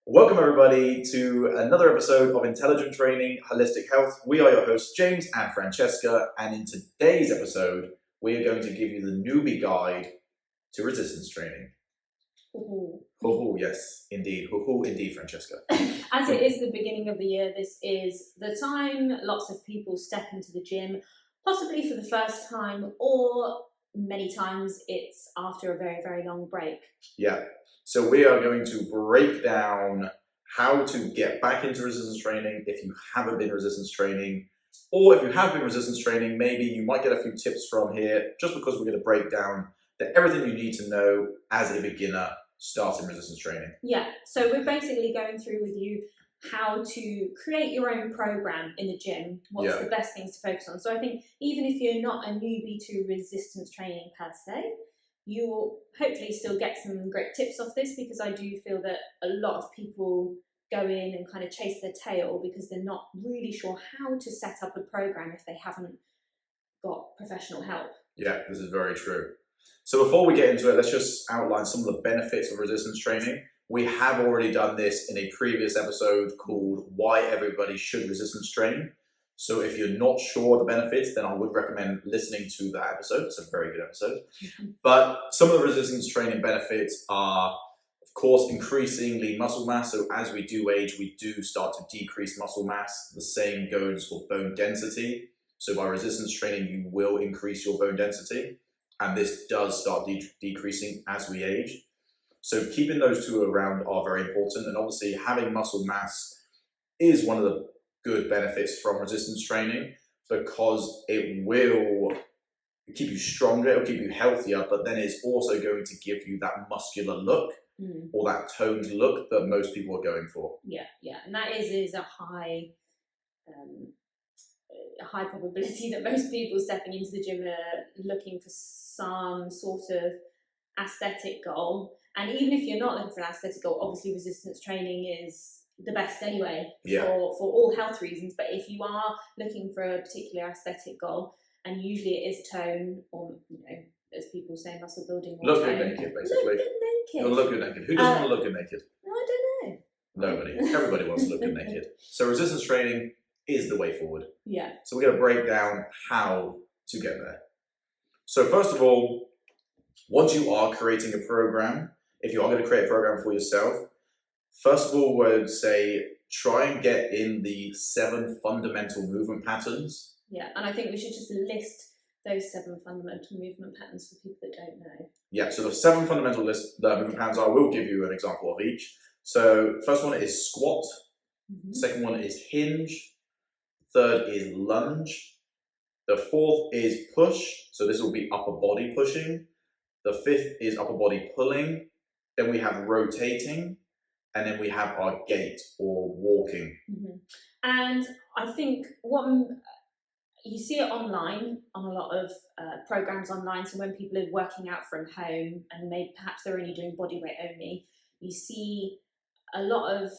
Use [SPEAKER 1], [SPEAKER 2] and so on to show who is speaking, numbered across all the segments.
[SPEAKER 1] Welcome everybody to another episode of Intelligent Training Holistic Health. We are your hosts James and Francesca, and in today's episode we are going to give you the newbie guide to resistance training. Hoo-hoo, yes, indeed. Hoo-hoo, indeed, Francesca.
[SPEAKER 2] As it is the beginning of the year, this is the time lots of people step into the gym, possibly for the first time, or many times it's after a very, very long break.
[SPEAKER 1] Yeah, so we are going to break down how to get back into resistance training if you haven't been resistance training, or if you have been resistance training, maybe you might get a few tips from here, just because we're going to break down everything you need to know as a beginner starting resistance training.
[SPEAKER 2] Yeah, so we're basically going through with you how to create your own program in the gym, what's the best things to focus on. So I think even if you're not a newbie to resistance training per se, you will hopefully still get some great tips off this, because I do feel that a lot of people go in and kind of chase their tail because they're not really sure how to set up a program if they haven't got professional help.
[SPEAKER 1] Yeah, this is very true. So before we get into it, let's just outline some of the benefits of resistance training. We have already done this in a previous episode called Why Everybody Should Resistance Train. So if you're not sure of the benefits, then I would recommend listening to that episode. It's a very good episode. But some of the resistance training benefits are, of course, increasing lean muscle mass. So as we do age, we do start to decrease muscle mass. The same goes for bone density. So by resistance training, you will increase your bone density. And this does start decreasing as we age. So keeping those two around are very important. And obviously having muscle mass is one of the good benefits from resistance training, because it will keep you stronger, it'll keep you healthier, but then it's also going to give you that muscular look or that toned look that most people are going for.
[SPEAKER 2] Yeah, and that is a high probability that most people stepping into the gym are looking for some sort of aesthetic goal. And even if you're not looking for an aesthetic goal, obviously resistance training is the best anyway for all health reasons. But if you are looking for a particular aesthetic goal, and usually it is tone, or as people say, muscle building. Or
[SPEAKER 1] look
[SPEAKER 2] tone.
[SPEAKER 1] good naked, basically.
[SPEAKER 2] Look good naked.
[SPEAKER 1] Look good naked. Who doesn't want to look good naked?
[SPEAKER 2] I don't know.
[SPEAKER 1] Nobody. Everybody wants to look good naked. So resistance training is the way forward.
[SPEAKER 2] Yeah.
[SPEAKER 1] So we're going to break down how to get there. So first of all, once you are creating a program, if you are going to create a program for yourself, first of all, I would say try and get in the 7 fundamental movement patterns.
[SPEAKER 2] Yeah, and I think we should just list those 7 fundamental movement patterns for people that don't know.
[SPEAKER 1] Yeah, so the 7 fundamental movement patterns, I will give you an example of each. So first one is squat, second one is hinge, third is lunge, the fourth is push, so this will be upper body pushing, the fifth is upper body pulling, then we have rotating, and then we have our gait or walking.
[SPEAKER 2] And I think you see it online on a lot of programs online. So when people are working out from home and perhaps they're only doing body weight only, you see a lot of,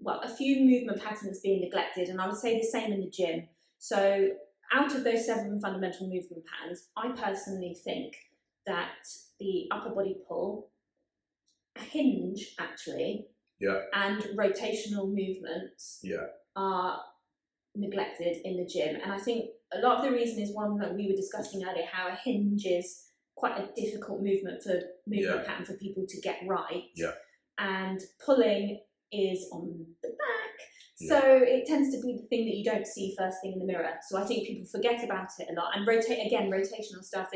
[SPEAKER 2] a few movement patterns being neglected. And I would say the same in the gym. So out of those 7 fundamental movement patterns, I personally think that the upper body pull, hinge actually, and rotational movements are neglected in the gym. And I think a lot of the reason is one that we were discussing earlier, how a hinge is quite a difficult movement pattern for people to get right. And pulling is on the back, so it tends to be the thing that you don't see first thing in the mirror. So I think people forget about it a lot. And rotational stuff,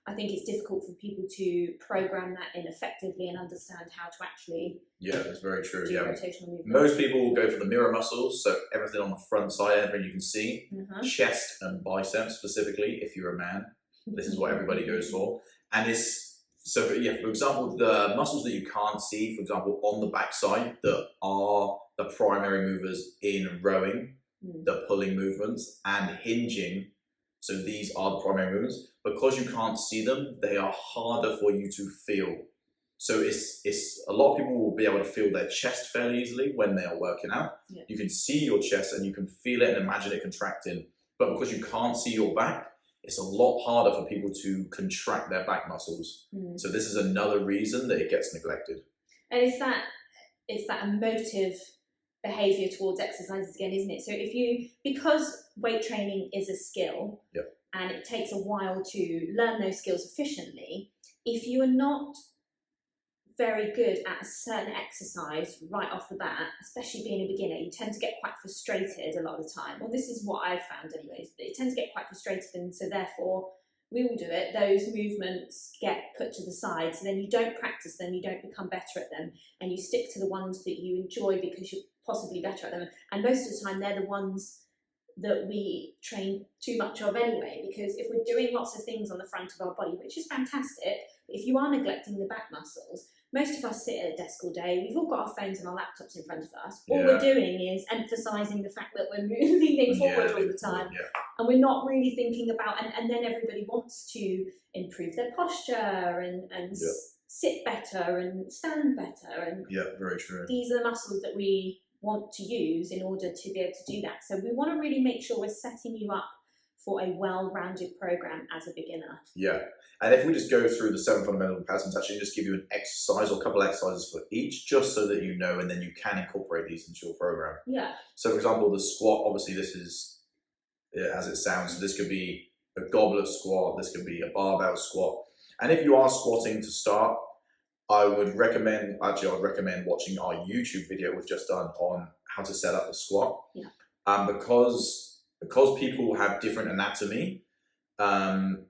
[SPEAKER 2] I think it's difficult for people to program that in effectively and understand how to actually.
[SPEAKER 1] Yeah, that's very true.
[SPEAKER 2] Do rotational movement.
[SPEAKER 1] Most people will go for the mirror muscles, so everything on the front side, everything you can see, chest and biceps specifically. If you're a man, this is what everybody goes for. And for example, the muscles that you can't see, for example, on the backside, that are the primary movers in rowing, the pulling movements and hinging. So these are the primary movements. Because you can't see them, they are harder for you to feel. So it's a lot of people will be able to feel their chest fairly easily when they are working out. You can see your chest and you can feel it and imagine it contracting. But because you can't see your back, it's a lot harder for people to contract their back muscles. So this is another reason that it gets neglected.
[SPEAKER 2] And is that it's that emotive behavior towards exercises again, isn't it? So because weight training is a skill,
[SPEAKER 1] Yep.
[SPEAKER 2] and it takes a while to learn those skills efficiently, if you are not very good at a certain exercise right off the bat, especially being a beginner, you tend to get quite frustrated a lot of the time. Well, this is what I've found anyways, that you tend to get quite frustrated, and so therefore we will do it, those movements get put to the side, so then you don't practice them, you don't become better at them, and you stick to the ones that you enjoy because you're possibly better at them. And most of the time they're the ones that we train too much of anyway, because if we're doing lots of things on the front of our body, which is fantastic, but if you are neglecting the back muscles, most of us sit at a desk all day, we've all got our phones and our laptops in front of us, all we're doing is emphasising the fact that we're leaning forward all the time, and we're not really thinking about, and then everybody wants to improve their posture and sit better and stand better, and
[SPEAKER 1] very true.
[SPEAKER 2] These are the muscles that we want to use in order to be able to do that. So we want to really make sure we're setting you up for a well-rounded program as a beginner.
[SPEAKER 1] Yeah, and if we just go through the 7 fundamental patterns, actually just give you an exercise or a couple of exercises for each, just so that you know, and then you can incorporate these into your program.
[SPEAKER 2] Yeah.
[SPEAKER 1] So for example, the squat, obviously this is, as it sounds, this could be a goblet squat, this could be a barbell squat. And if you are squatting to start, I would recommend watching our YouTube video we've just done on how to set up the squat.
[SPEAKER 2] Yeah.
[SPEAKER 1] Because people have different anatomy, and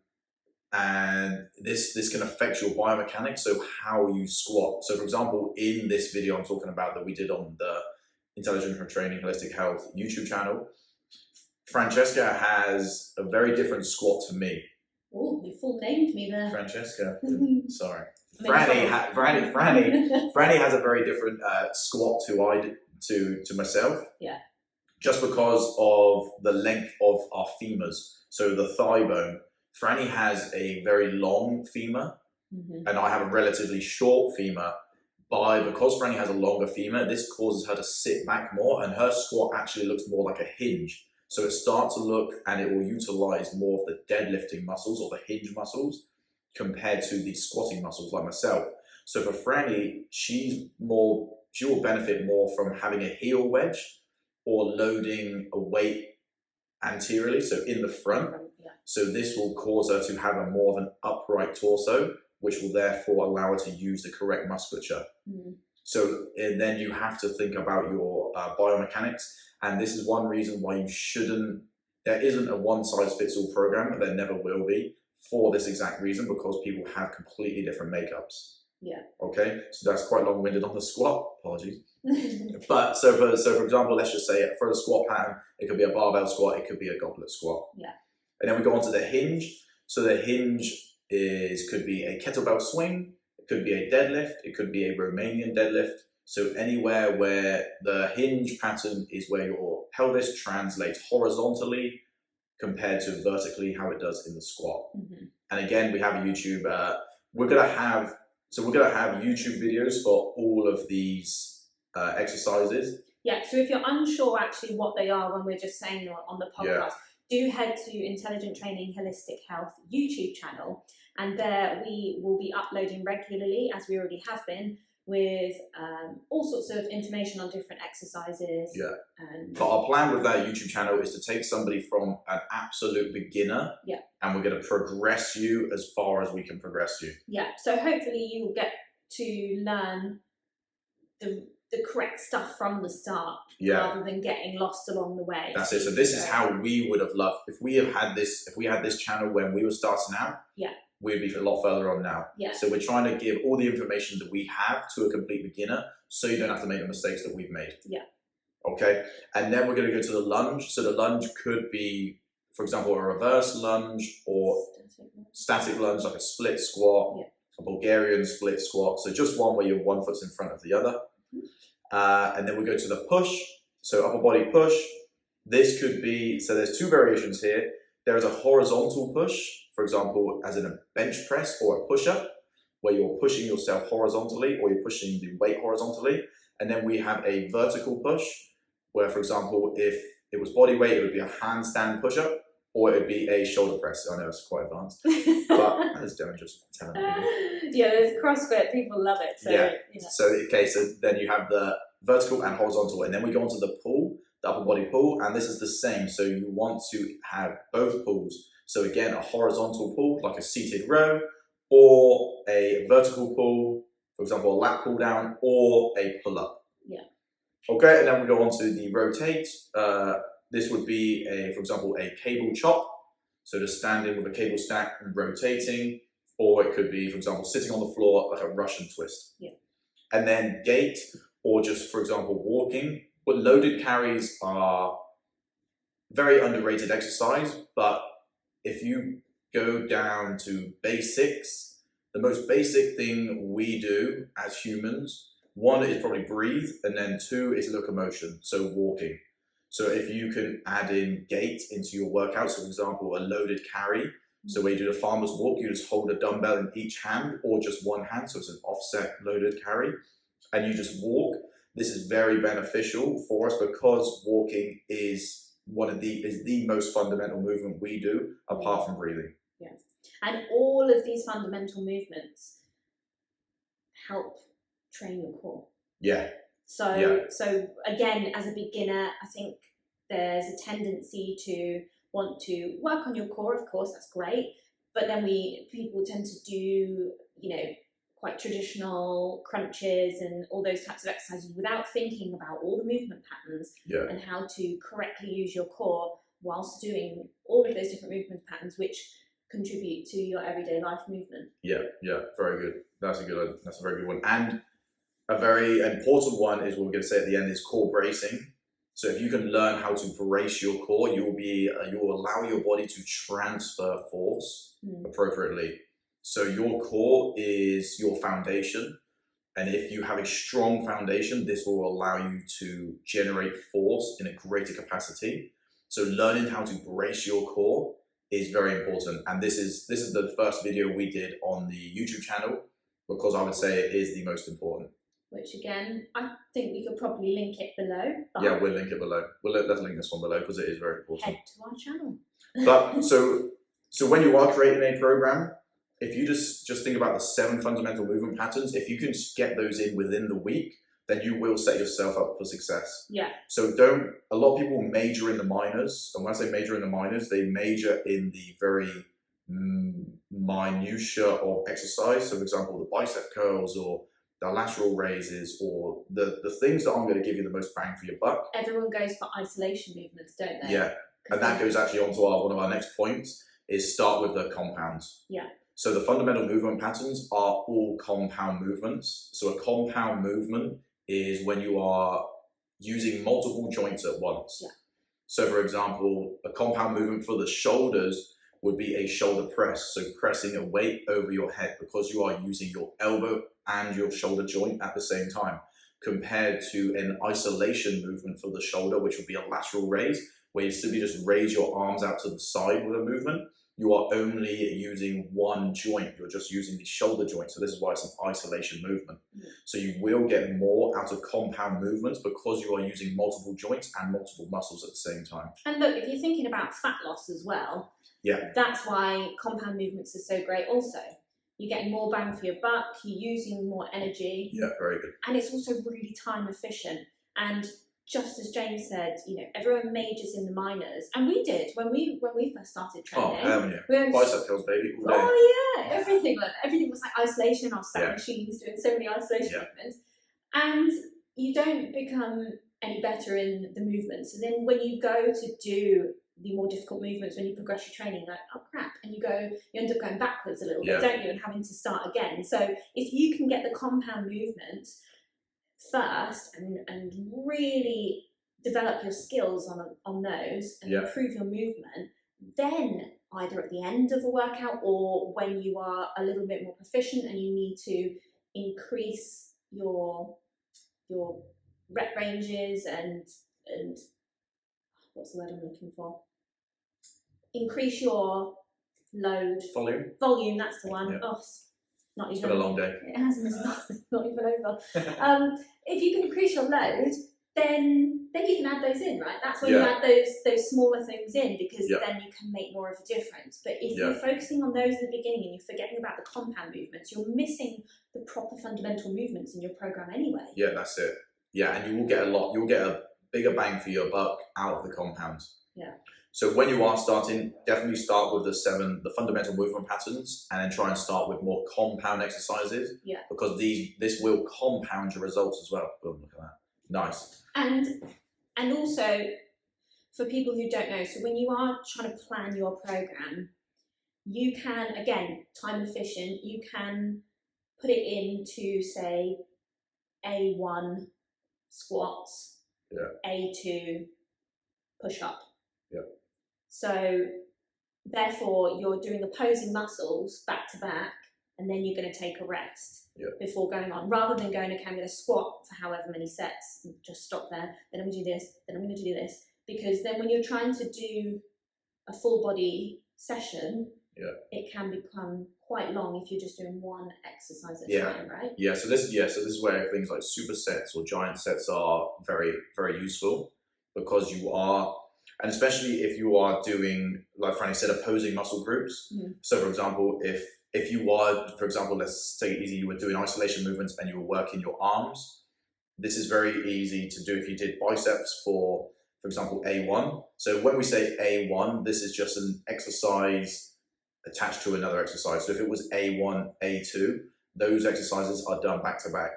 [SPEAKER 1] this can affect your biomechanics, so how you squat. So for example, in this video I'm talking about that we did on the Intelligent Training Holistic Health YouTube channel, Francesca has a very different squat to me.
[SPEAKER 2] Oh, you full named me there.
[SPEAKER 1] Francesca, sorry. Franny has a very different squat to myself.
[SPEAKER 2] Yeah.
[SPEAKER 1] Just because of the length of our femurs. So the thigh bone, Franny has a very long femur, and I have a relatively short femur. Because Franny has a longer femur, this causes her to sit back more, and her squat actually looks more like a hinge. So it starts to look, and it will utilize more of the deadlifting muscles or the hinge muscles compared to the squatting muscles like myself. So for Franny, she will benefit more from having a heel wedge or loading a weight anteriorly, so in the front. So this will cause her to have a more of an upright torso, which will therefore allow her to use the correct musculature. So and then you have to think about your biomechanics, and this is one reason why there isn't a one-size-fits-all program, there never will be, for this exact reason, because people have completely different makeups.
[SPEAKER 2] Yeah.
[SPEAKER 1] Okay, so that's quite long-winded on the squat, apologies. But so for example, let's just say for a squat pattern, it could be a barbell squat, it could be a goblet squat.
[SPEAKER 2] Yeah.
[SPEAKER 1] And then we go on to the hinge. So the hinge could be a kettlebell swing, it could be a deadlift, it could be a Romanian deadlift. So anywhere where the hinge pattern is where your pelvis translates horizontally compared to vertically how it does in the squat. And again, we have a YouTube, we're gonna have YouTube videos for all of these exercises.
[SPEAKER 2] Yeah, so if you're unsure actually what they are when we're just saying on the podcast, do head to Intelligent Training Holistic Health YouTube channel, and there we will be uploading regularly, as we already have been, with all sorts of information on different exercises.
[SPEAKER 1] Yeah.
[SPEAKER 2] And
[SPEAKER 1] but our plan with that YouTube channel is to take somebody from an absolute beginner, and we're going to progress you as far as we can progress you.
[SPEAKER 2] Yeah, so hopefully you will get to learn the correct stuff from the start, rather than getting lost along the way.
[SPEAKER 1] That's it. So this is how we would have loved if we had this channel when we were starting out. We'd be a lot further on now. So we're trying to give all the information that we have to a complete beginner, so you don't have to make the mistakes that we've made. Okay, and then we're going to go to the lunge. So the lunge could be, for example, a reverse lunge or static lunge, like a split squat, a Bulgarian split squat. So just one where your one foot's in front of the other. And then we go to the push. So upper body push. This could be, so there's two variations here. There is a horizontal push, for example, as in a bench press or a push-up, where you're pushing yourself horizontally or you're pushing the weight horizontally. And then we have a vertical push, where, for example, if it was body weight, it would be a handstand push-up. or it would be a shoulder press. I know it's quite advanced, but that's just telling people.
[SPEAKER 2] Yeah, there's CrossFit. People love it. So,
[SPEAKER 1] Yeah.
[SPEAKER 2] you know.
[SPEAKER 1] So then you have the vertical and horizontal, and then we go on to the pull, the upper body pull, and this is the same. So you want to have both pulls. So again, a horizontal pull, like a seated row, or a vertical pull, for example, a lat pull down, or a pull up.
[SPEAKER 2] Yeah.
[SPEAKER 1] Okay, and then we go on to the rotate. This would be, for example, a cable chop. So just standing with a cable stack and rotating, or it could be, for example, sitting on the floor like a Russian twist.
[SPEAKER 2] Yeah. And
[SPEAKER 1] then gait, or just, for example, walking. But loaded carries are very underrated exercise, but if you go down to basics, the most basic thing we do as humans, one is probably breathe, and then two is locomotion, so walking. So if you can add in gait into your workout, so for example, a loaded carry, so where you do the farmer's walk, you just hold a dumbbell in each hand or just one hand, so it's an offset loaded carry, and you just walk. This is very beneficial for us because walking is the most fundamental movement we do apart from breathing.
[SPEAKER 2] Yeah. And all of these fundamental movements help train your core.
[SPEAKER 1] Yeah.
[SPEAKER 2] So again, as a beginner, I think there's a tendency to want to work on your core, of course, that's great. But then people tend to do, quite traditional crunches and all those types of exercises without thinking about all the movement patterns and how to correctly use your core whilst doing all of those different movement patterns which contribute to your everyday life movement. Yeah,
[SPEAKER 1] very good. That's a very good one. And a very important one is what we're going to say at the end is core bracing. So if you can learn how to brace your core, you'll allow your body to transfer force appropriately. So your core is your foundation. And if you have a strong foundation, this will allow you to generate force in a greater capacity. So learning how to brace your core is very important. And this is the first video we did on the YouTube channel because I would say it is the most important.
[SPEAKER 2] Which again, I think we could probably link it below.
[SPEAKER 1] Yeah, we'll link it below. Let's link this one below because it is very important.
[SPEAKER 2] Head to our channel.
[SPEAKER 1] But so when you are creating a program, if you just think about the 7 fundamental movement patterns, if you can get those in within the week, then you will set yourself up for success.
[SPEAKER 2] Yeah.
[SPEAKER 1] So a lot of people major in the minors, and when I say major in the minors, they major in the very minutiae of exercise. So for example, the bicep curls or the lateral raises or the things that I'm going to give you the most bang for your buck.
[SPEAKER 2] Everyone goes for isolation movements, don't they?
[SPEAKER 1] Yeah. And that goes actually on to one of our next points is start with the compounds.
[SPEAKER 2] Yeah.
[SPEAKER 1] So the fundamental movement patterns are all compound movements. So a compound movement is when you are using multiple joints at once.
[SPEAKER 2] Yeah.
[SPEAKER 1] So for example, a compound movement for the shoulders would be a shoulder press. So pressing a weight over your head because you are using your elbow and your shoulder joint at the same time, compared to an isolation movement for the shoulder, which would be a lateral raise, where you simply just raise your arms out to the side with a movement. You are only using one joint. You're just using the shoulder joint. So this is why it's an isolation movement. So you will get more out of compound movements because you are using multiple joints and multiple muscles at the same time.
[SPEAKER 2] And look, if you're thinking about fat loss as well, that's why compound movements are so great also. You're getting more bang for your buck, you're using more energy.
[SPEAKER 1] Yeah, very good.
[SPEAKER 2] And it's also really time efficient. And just as James said, everyone majors in the minors, and we did when we first started training.
[SPEAKER 1] Yeah. Bicep curls, baby, all day.
[SPEAKER 2] Oh yeah, everything was like isolation. I was sat machines doing so many isolation movements, and you don't become any better in the movements. So then when you go to do the more difficult movements, when you progress your training, like, oh crap, and you end up going backwards a little bit, don't you, and having to start again. So if you can get the compound movements first and really develop your skills on those and improve your movement, then either at the end of a workout or when you are a little bit more proficient and you need to increase your rep ranges and what's the word I'm looking for? Increase your load. Volume, that's the one. Oh, not even.
[SPEAKER 1] It's been a long day.
[SPEAKER 2] It hasn't. It's not even over. If you can increase your load, then you can add those in, right? That's when you add those smaller things in, because then you can make more of a difference. But if you're focusing on those at the beginning and you're forgetting about the compound movements, you're missing the proper fundamental movements in your program anyway.
[SPEAKER 1] Yeah, that's it. Yeah, and you will get a bigger bang for your buck out of the compounds.
[SPEAKER 2] Yeah.
[SPEAKER 1] So when you are starting, definitely start with the fundamental movement patterns, and then try and start with more compound exercises.
[SPEAKER 2] Yeah.
[SPEAKER 1] Because this will compound your results as well. Boom, look at that. Nice.
[SPEAKER 2] And also, for people who don't know, so when you are trying to plan your program, you can, again, time efficient, you can put it into, say, A1 squats, A2 push-up.
[SPEAKER 1] Yeah.
[SPEAKER 2] So therefore, you're doing opposing muscles back to back, and then you're going to take a rest before going on, rather than going, okay, I'm going to squat for however many sets, and just stop there, then I'm going to do this, then I'm going to do this. Because then when you're trying to do a full body session, it can become quite long if you're just doing one exercise at a time, right? Yeah,
[SPEAKER 1] so this is where things like supersets or giant sets are very, very useful, because you are, and especially if you are doing, like Franny said, opposing muscle groups. So for example, if you are, for example, let's take it easy, you were doing isolation movements and you were working your arms, this is very easy to do if you did biceps for example, A1. So when we say A1, this is just an exercise attached to another exercise. So if it was A1, A2, those exercises are done back to back.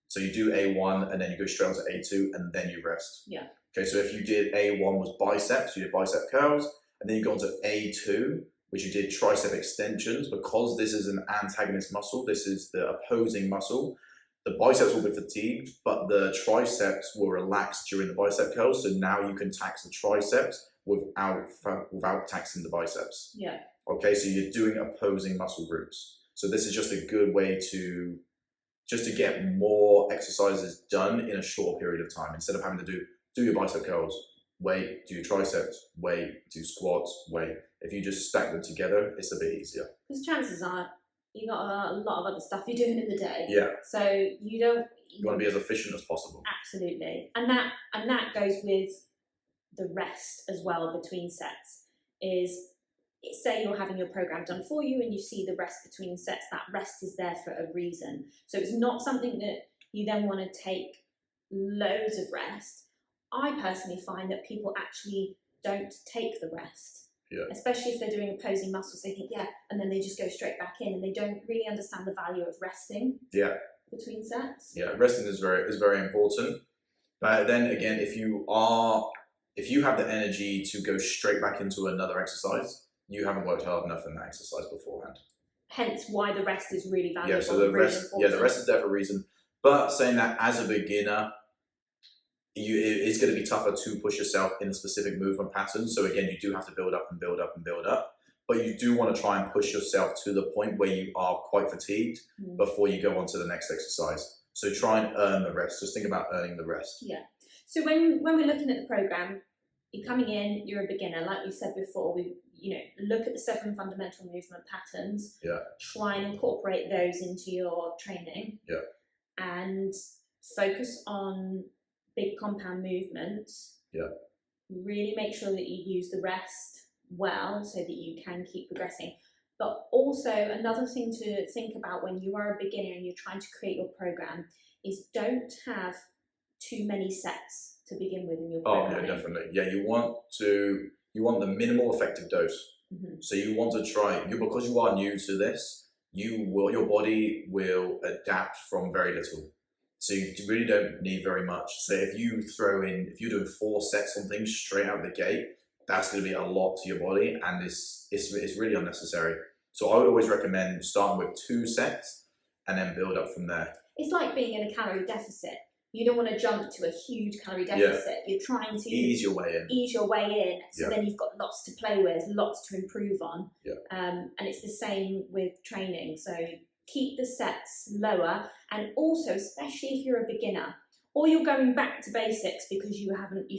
[SPEAKER 1] So you do A1 and then you go straight on to A2 and then you rest.
[SPEAKER 2] Yeah.
[SPEAKER 1] Okay, so if you did A1 was biceps, you did bicep curls, and then you go on to A2, which you did tricep extensions. Because this is an antagonist muscle, this is the opposing muscle, the biceps will be fatigued, but the triceps will relax during the bicep curls. So now you can tax the triceps without taxing the biceps.
[SPEAKER 2] Yeah.
[SPEAKER 1] Okay, so you're doing opposing muscle groups. So this is just a good way to get more exercises done in a short period of time, instead of having to do your bicep curls, wait, do your triceps, wait, do squats, wait. If you just stack them together, it's a bit easier.
[SPEAKER 2] Because chances are you got a lot of other stuff you're doing in the day.
[SPEAKER 1] Yeah.
[SPEAKER 2] So you want
[SPEAKER 1] to be as efficient as possible.
[SPEAKER 2] Absolutely, and that goes with the rest as well between sets. Say you're having your program done for you and you see the rest between sets. That rest is there for a reason. So it's not something that you then want to take loads of rest. I personally find that people actually don't take the rest.
[SPEAKER 1] Yeah.
[SPEAKER 2] Especially if they're doing opposing muscles, they think, and then they just go straight back in, and they don't really understand the value of resting.
[SPEAKER 1] Yeah.
[SPEAKER 2] Between sets.
[SPEAKER 1] Yeah, resting is very important. But then again, if you have the energy to go straight back into another exercise, you haven't worked hard enough in that exercise beforehand.
[SPEAKER 2] Hence why the rest is really valuable.
[SPEAKER 1] Yeah, so the rest is there for a reason. But saying that, as a beginner, it's going to be tougher to push yourself in a specific movement pattern. So again, you do have to build up and build up and build up. But you do want to try and push yourself to the point where you are quite fatigued before you go on to the next exercise. So try and earn the rest. Just think about earning the rest.
[SPEAKER 2] Yeah. So when we're looking at the program, you're coming in, you're a beginner. Like we said before, we look at the 7 fundamental movement patterns.
[SPEAKER 1] Yeah.
[SPEAKER 2] Try and incorporate those into your training.
[SPEAKER 1] Yeah.
[SPEAKER 2] And focus on big compound movements.
[SPEAKER 1] Yeah.
[SPEAKER 2] Really make sure that you use the rest well so that you can keep progressing. But also another thing to think about when you are a beginner and you're trying to create your program is don't have too many sets to begin with in your program.
[SPEAKER 1] Oh yeah, definitely. Yeah, you want the minimal effective dose. So you want to try, because you are new to this, your body will adapt from very little. So you really don't need very much. So if you're doing 4 sets on things straight out the gate, that's going to be a lot to your body, and it's really unnecessary. So I would always recommend starting with 2 sets and then build up from there.
[SPEAKER 2] It's like being in a calorie deficit. You don't want to jump to a huge calorie deficit. Yeah. You're trying to
[SPEAKER 1] ease your way in.
[SPEAKER 2] So then you've got lots to play with, lots to improve on.
[SPEAKER 1] Yeah.
[SPEAKER 2] And it's the same with training. So keep the sets lower, and also, especially if you're a beginner or you're going back to basics because you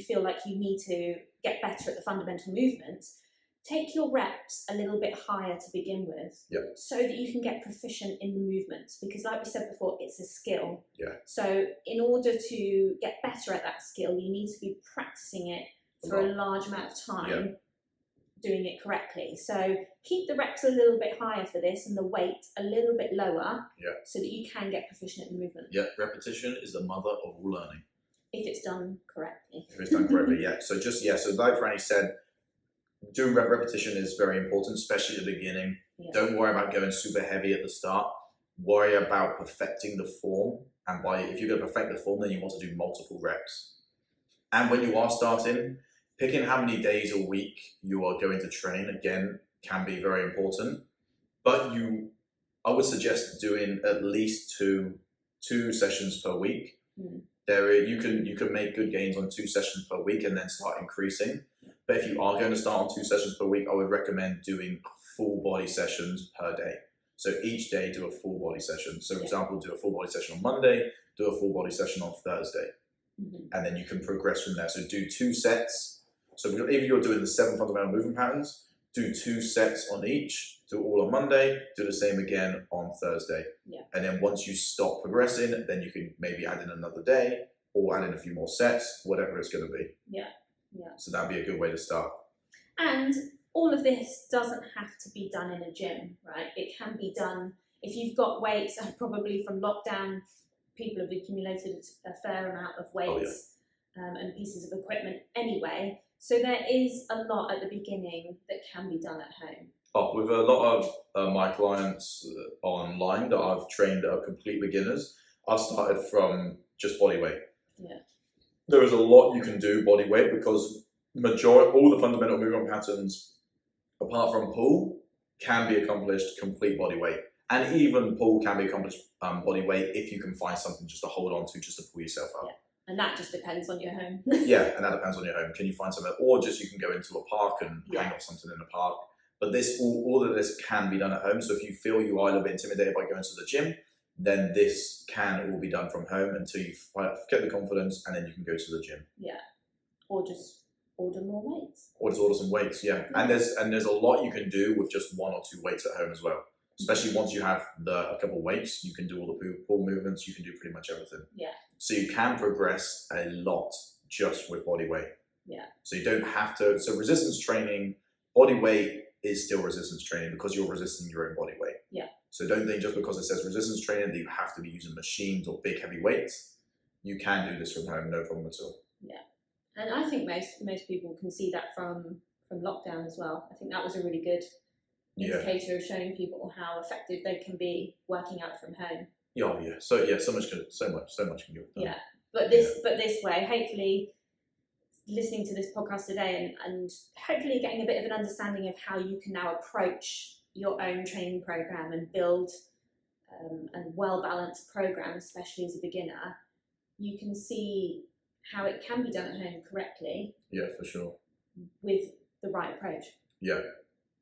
[SPEAKER 2] feel like you need to get better at the fundamental movements, take your reps a little bit higher to begin with, so that you can get proficient in the movements. Because like we said before, it's a skill. So in order to get better at that skill, you need to be practicing it for a large amount of time, doing it correctly. So keep the reps a little bit higher for this and the weight a little bit lower, so that you can get proficient in the movement.
[SPEAKER 1] Repetition is the mother of all learning.
[SPEAKER 2] If it's done correctly.
[SPEAKER 1] If it's done correctly, So so like Franny said, doing repetition is very important, especially at the beginning. Don't worry about going super heavy at the start. Worry about perfecting the form. And if you're going to perfect the form, then you want to do multiple reps. And when you are starting, picking how many days a week you are going to train, again, can be very important. But I would suggest doing at least two sessions per week. You can make good gains on 2 sessions per week and then start increasing. But if you are going to start on 2 sessions per week, I would recommend doing full body sessions per day. So each day do a full body session. So for example, do a full body session on Monday, do a full body session on Thursday. And then you can progress from there. So do 2 sets. So if you're doing the 7 fundamental movement patterns, do 2 sets on each, do it all on Monday, do the same again on Thursday. And then once you stop progressing, then you can maybe add in another day or add in a few more sets, whatever it's going to be. So that'd be a good way to start.
[SPEAKER 2] And all of this doesn't have to be done in a gym, right? It can be done if you've got weights, and probably from lockdown, people have accumulated a fair amount of weights and pieces of equipment anyway. So there is a lot at the beginning that can be done at home.
[SPEAKER 1] With a lot of my clients online that I've trained that are complete beginners, I've started from just body weight. There is a lot you can do body weight, because all the fundamental movement patterns, apart from pull, can be accomplished complete body weight. And even pull can be accomplished body weight if you can find something just to hold on to, just to pull yourself up.
[SPEAKER 2] And that just depends on your home.
[SPEAKER 1] And that depends on your home. Can you find something, or just you can go into a park and hang off something in the park. But all of this can be done at home. So if you feel you are a little bit intimidated by going to the gym, then this can all be done from home until you get the confidence, and then you can go to the gym.
[SPEAKER 2] Or just order more weights.
[SPEAKER 1] Or just order some weights, And there's a lot you can do with just 1 or 2 weights at home as well. Especially once you have a couple weights, you can do all the pull movements, you can do pretty much everything. So you can progress a lot just with body weight. So you don't have to, so resistance training, body weight is still resistance training because you're resisting your own body weight. So don't think just because it says resistance training that you have to be using machines or big heavy weights. You can do this from home, no problem at all.
[SPEAKER 2] And I think most people can see that from lockdown as well. I think that was a really good indicator of showing people how effective they can be working out from home. So much can go. But this way, hopefully, listening to this podcast today and hopefully getting a bit of an understanding of how you can now approach your own training program and build a well-balanced program, especially as a beginner, you can see how it can be done at home correctly.
[SPEAKER 1] For sure.
[SPEAKER 2] With the right approach.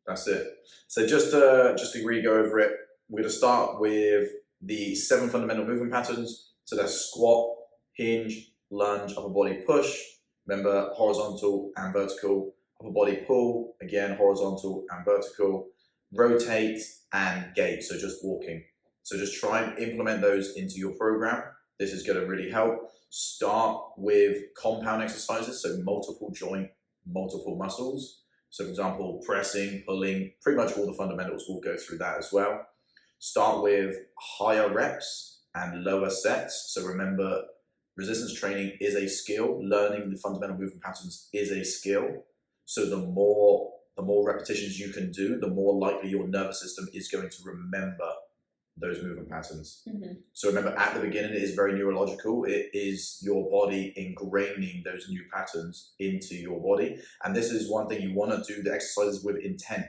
[SPEAKER 1] That's it. So just to really go over it, we're going to start with the 7 fundamental movement patterns. So that's squat, hinge, lunge, upper body push. Remember, horizontal and vertical. Upper body pull, again, horizontal and vertical. Rotate and gait, so just walking. So just try and implement those into your program. This is going to really help. Start with compound exercises, so multiple joint, multiple muscles. So for example, pressing, pulling, pretty much all the fundamentals, will go through that as well. Start with higher reps and lower sets. So remember, resistance training is a skill. Learning the fundamental movement patterns is a skill. So the more repetitions you can do, the more likely your nervous system is going to remember those movement patterns. So remember, at the beginning, it is very neurological. It is your body ingraining those new patterns into your body. And this is one thing you want to do the exercises with intent.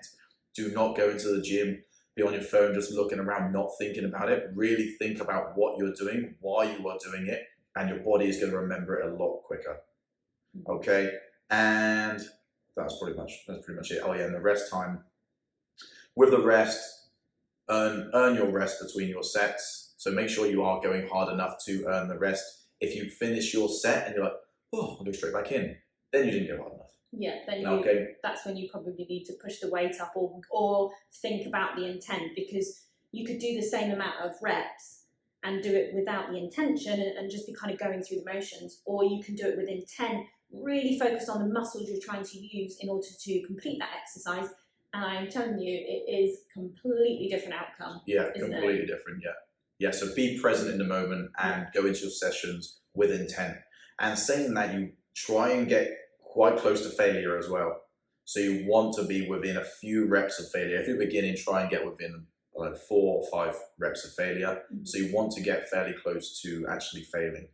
[SPEAKER 1] Do not go into the gym, be on your phone, just looking around, not thinking about it. Really think about what you're doing, why you are doing it, and your body is going to remember it a lot quicker. Okay, and that's pretty much it. And the rest time. With the rest, earn your rest between your sets. So make sure you are going hard enough to earn the rest. If you finish your set and you're like, I'll go straight back in, then you didn't go hard enough.
[SPEAKER 2] then that's when you probably need to push the weight up or think about the intent, because you could do the same amount of reps and do it without the intention and just be kind of going through the motions, or you can do it with intent, really focus on the muscles you're trying to use in order to complete that exercise. And I'm telling you, it is completely different outcome.
[SPEAKER 1] Yeah, completely different, Yeah, so be present in the moment and go into your sessions with intent. And saying that, you try and get quite close to failure as well. So you want to be within a few reps of failure. If you're beginning, try and get within like 4 or 5 reps of failure. So you want to get fairly close to actually failing.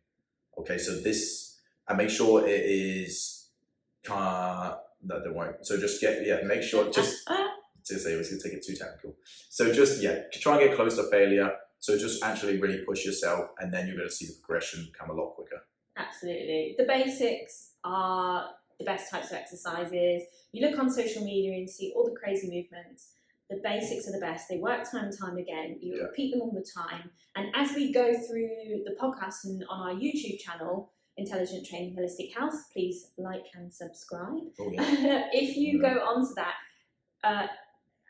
[SPEAKER 1] Okay, so this, and make sure it is no, they won't. So just make sure, just to say, I was going to take it too technical. So just, try and get close to failure. So just actually really push yourself, and then you're going to see the progression come a lot quicker. Absolutely.
[SPEAKER 2] The basics are the best types of exercises. You look on social media and see all the crazy movements. The basics are the best. They work time and time again. You repeat them all the time. And as we go through the podcast and on our YouTube channel, Intelligent Training Holistic Health, please like and subscribe.
[SPEAKER 1] Oh, yeah.
[SPEAKER 2] If you go onto that,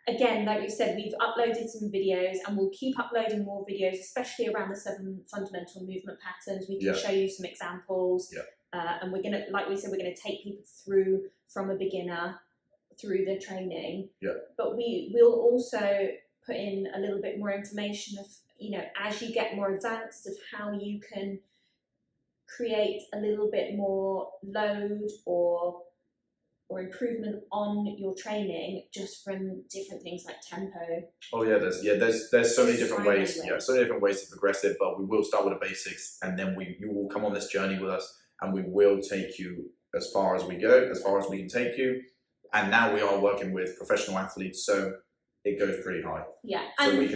[SPEAKER 2] again, like we said, we've uploaded some videos and we'll keep uploading more videos, especially around the 7 fundamental movement patterns. We can show you some examples. And we're going to, like we said, we're going to take people through from a beginner through the training. But we will also put in a little bit more information of, as you get more advanced, of how you can create a little bit more load or improvement on your training just from different things like tempo.
[SPEAKER 1] Oh yeah, there's so many different ways. So many different ways to progress it. But we will start with the basics, and then you will come on this journey with us, and we will take you as far as we go, as far as we can take you. And now we are working with professional athletes, so it goes pretty high. So we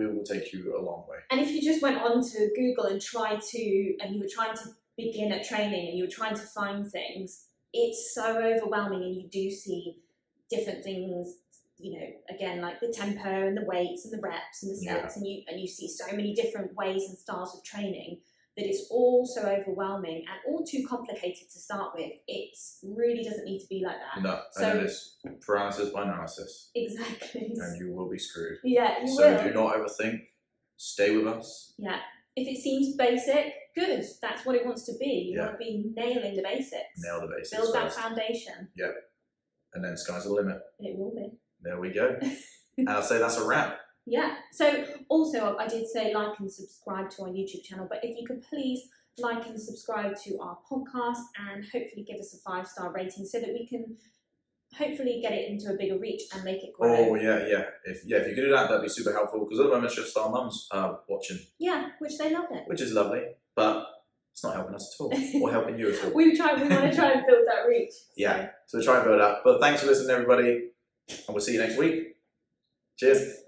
[SPEAKER 1] will take you a long way.
[SPEAKER 2] And if you just went on to Google and you were trying to begin at training and you were trying to find things, it's so overwhelming, and you do see different things, again, like the tempo and the weights and the reps and the sets, and you see so many different ways and styles of training that it's all so overwhelming and all too complicated to start with. It really doesn't need to be like that.
[SPEAKER 1] No, and then it's paralysis by analysis.
[SPEAKER 2] Exactly.
[SPEAKER 1] And you will be screwed.
[SPEAKER 2] Yeah, you will.
[SPEAKER 1] So do not overthink. Stay with us.
[SPEAKER 2] Yeah. If it seems basic, good. That's what it wants to be. You want to be nailing the basics.
[SPEAKER 1] Nail the basics.
[SPEAKER 2] Build that foundation.
[SPEAKER 1] Yep. And then sky's the limit.
[SPEAKER 2] It will be.
[SPEAKER 1] There we go. And I'll say that's a wrap.
[SPEAKER 2] Yeah. So also, I did say like and subscribe to our YouTube channel, but if you could please like and subscribe to our podcast and hopefully give us a 5-star rating so that we can hopefully get it into a bigger reach and make it grow.
[SPEAKER 1] Oh yeah. If you could do that, that'd be super helpful, because at the moment it's just our mums watching.
[SPEAKER 2] Yeah, which they love it.
[SPEAKER 1] Which is lovely, but it's not helping us at all, or helping you at all.
[SPEAKER 2] We want to try and build that reach.
[SPEAKER 1] So try and build up. But thanks for listening, everybody, and we'll see you next week. Cheers.